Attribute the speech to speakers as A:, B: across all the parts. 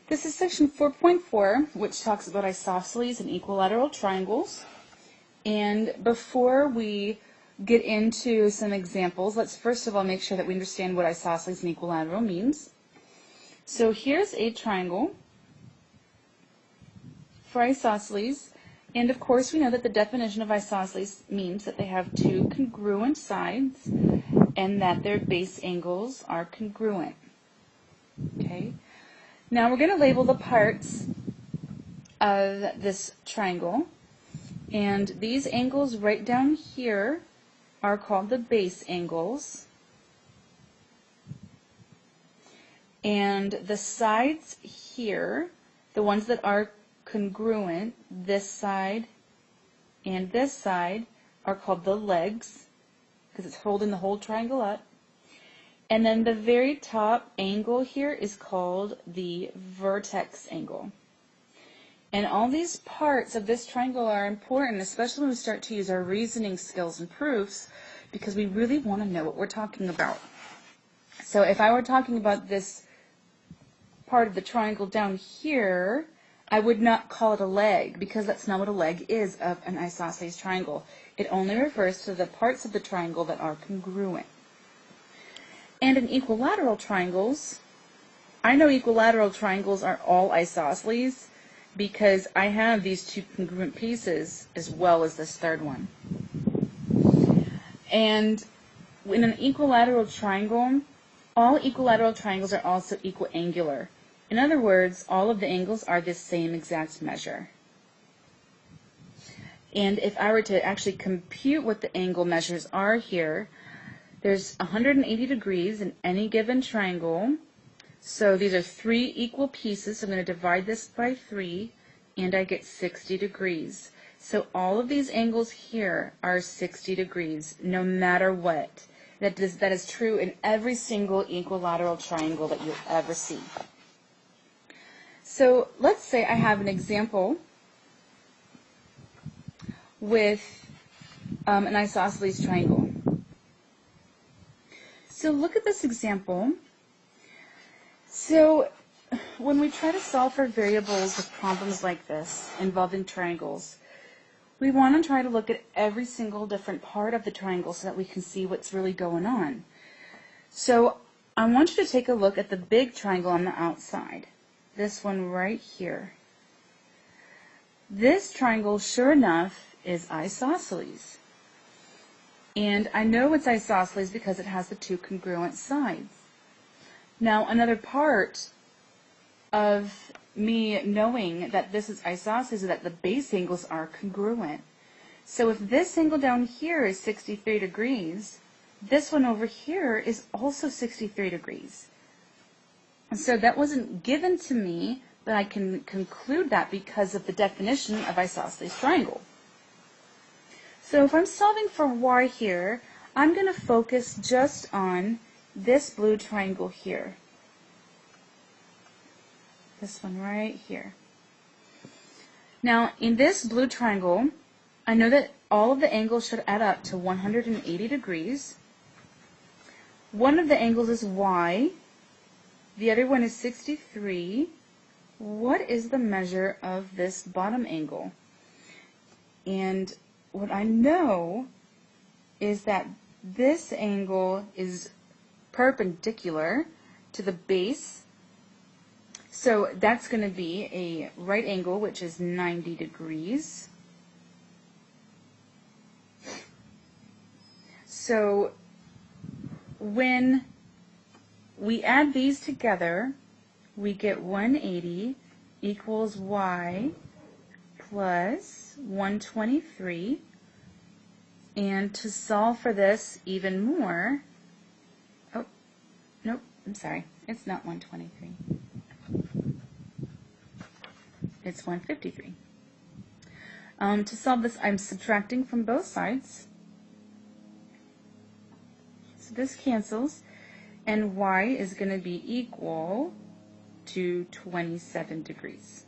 A: This is section 4.4, which talks about isosceles and equilateral triangles. And before we get into some examples, let's first of all make sure that we understand what isosceles and equilateral means. So here's a triangle for isosceles, and of course we know that the definition of isosceles means that they have two congruent sides and that their base angles are congruent. Okay. Now we're going to label the parts of this triangle, and these angles right down here are called the base angles, and the sides here, the ones that are congruent, this side and this side, are called the legs because it's holding the whole triangle up. And then the very top angle here is called the vertex angle. And all these parts of this triangle are important, especially when we start to use our reasoning skills and proofs, because we really want to know what we're talking about. So if I were talking about this part of the triangle down here, I would not call it a leg, because that's not what a leg is of an isosceles triangle. It only refers to the parts of the triangle that are congruent. And in equilateral triangles, I know equilateral triangles are all isosceles because I have these two congruent pieces as well as this third one. And in an equilateral triangle, all equilateral triangles are also equiangular. In other words, all of the angles are the same exact measure. And if I were to actually compute what the angle measures are here, there's 180 degrees in any given triangle. So these are three equal pieces. So I'm going to divide this by 3, and I get 60 degrees. So all of these angles here are 60 degrees, no matter what. That is true in every single equilateral triangle that you'll ever see. So let's say I have an example with an isosceles triangle. So look at this example. So when we try to solve for variables with problems like this involving triangles, we want to try to look at every single different part of the triangle so that we can see what's really going on. So I want you to take a look at the big triangle on the outside, this one right here. This triangle, sure enough, is isosceles. And I know it's isosceles because it has the two congruent sides. Now, another part of me knowing that this is isosceles is that the base angles are congruent. So if this angle down here is 63 degrees, this one over here is also 63 degrees. And so that wasn't given to me, but I can conclude that because of the definition of isosceles triangle. So if I'm solving for y here, I'm going to focus just on this blue triangle here. This one right here. Now, in this blue triangle, I know that all of the angles should add up to 180 degrees. One of the angles is y. The other one is 63. What is the measure of this bottom angle? And what I know is that this angle is perpendicular to the base. So that's going to be a right angle, which is 90 degrees. So when we add these together, we get 180 equals y plus 123. And to solve for this even more, oh, nope, I'm sorry, it's not 123. It's 153. To solve this, I'm subtracting from both sides. So this cancels, and y is going to be equal to 27 degrees.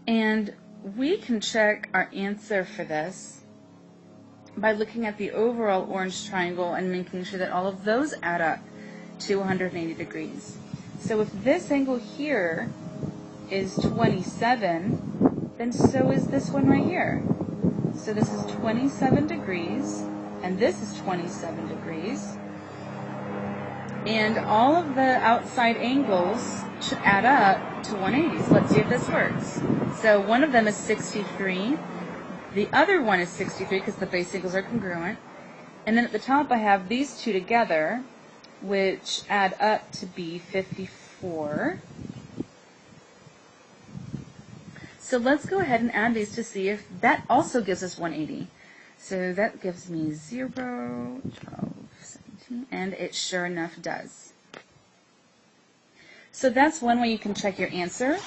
A: And we can check our answer for this by looking at the overall orange triangle and making sure that all of those add up to 180 degrees. So if this angle here is 27, then so is this one right here. So this is 27 degrees, and this is 27 degrees. And all of the outside angles should add up to 180. So let's see if this works. So one of them is 63. The other one is 63 because the base angles are congruent. And then at the top I have these two together, which add up to be 54. So let's go ahead and add these to see if that also gives us 180. So that gives me 0, 12, 17, and it sure enough does. So that's one way you can check your answer.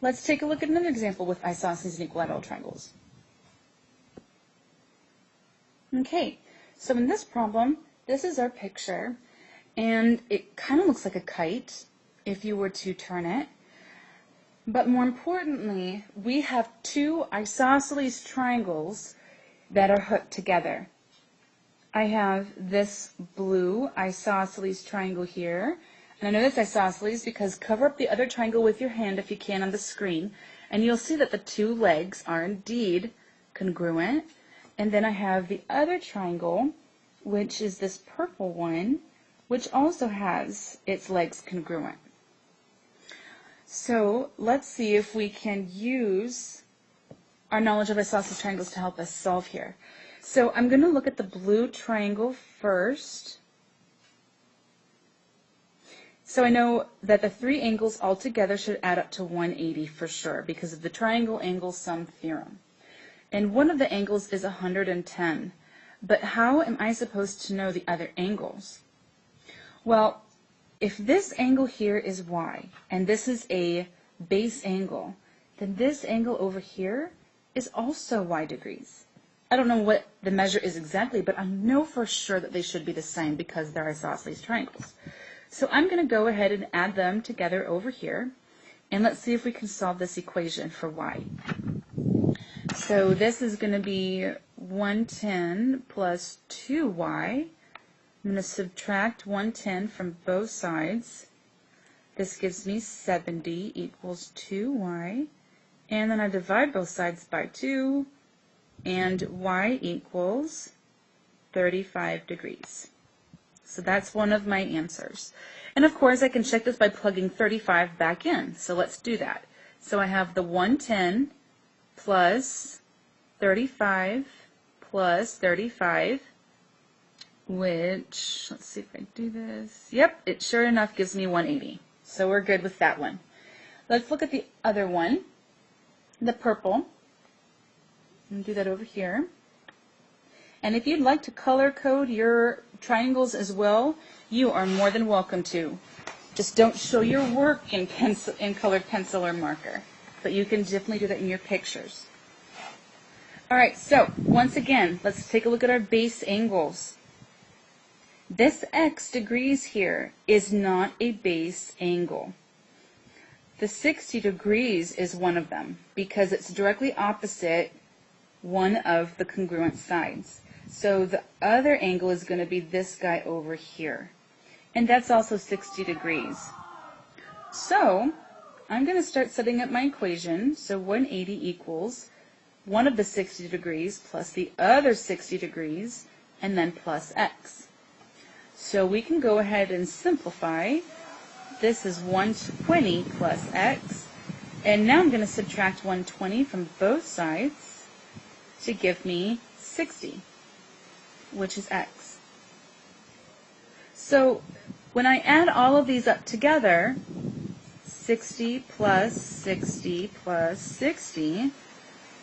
A: Let's take a look at another example with isosceles and equilateral triangles. Okay, so in this problem, this is our picture, and it kind of looks like a kite if you were to turn it. But more importantly, we have two isosceles triangles that are hooked together. I have this blue isosceles triangle here, and I know that's isosceles because cover up the other triangle with your hand if you can on the screen, and you'll see that the two legs are indeed congruent. And then I have the other triangle, which is this purple one, which also has its legs congruent. So let's see if we can use our knowledge of isosceles triangles to help us solve here. So I'm going to look at the blue triangle first. So I know that the three angles altogether should add up to 180 for sure because of the triangle angle sum theorem. And one of the angles is 110. But how am I supposed to know the other angles? Well, if this angle here is y, and this is a base angle, then this angle over here is also y degrees. I don't know what the measure is exactly, but I know for sure that they should be the same because they're isosceles triangles. So I'm going to go ahead and add them together over here, and let's see if we can solve this equation for y. So this is going to be 110 plus 2y. I'm going to subtract 110 from both sides. This gives me 70 equals 2y. And then I divide both sides by 2, and y equals 35 degrees. So that's one of my answers. And of course I can check this by plugging 35 back in. So let's do that. So I have the 110 plus 35 plus 35, which, let's see if I do this. Yep, it sure enough gives me 180. So we're good with that one. Let's look at the other one, the purple. And do that over here. And if you'd like to color code your triangles as well, you are more than welcome to. Just don't show your work in colored pencil or marker. But you can definitely do that in your pictures. Alright, so once again, let's take a look at our base angles. This x degrees here is not a base angle. The 60 degrees is one of them because it's directly opposite one of the congruent sides. So the other angle is going to be this guy over here. And that's also 60 degrees. So I'm going to start setting up my equation. So 180 equals one of the 60 degrees plus the other 60 degrees and then plus x. So we can go ahead and simplify. This is 120 plus x. And now I'm going to subtract 120 from both sides to give me 60, which is x. So when I add all of these up together, 60 plus 60 plus 60,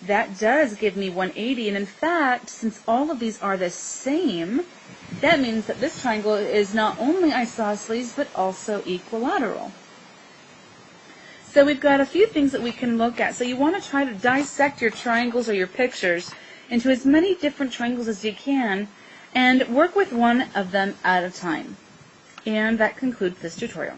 A: that does give me 180. And in fact, since all of these are the same, that means that this triangle is not only isosceles, but also equilateral. So we've got a few things that we can look at. So you want to try to dissect your triangles or your pictures into as many different triangles as you can, and work with one of them at a time. And that concludes this tutorial.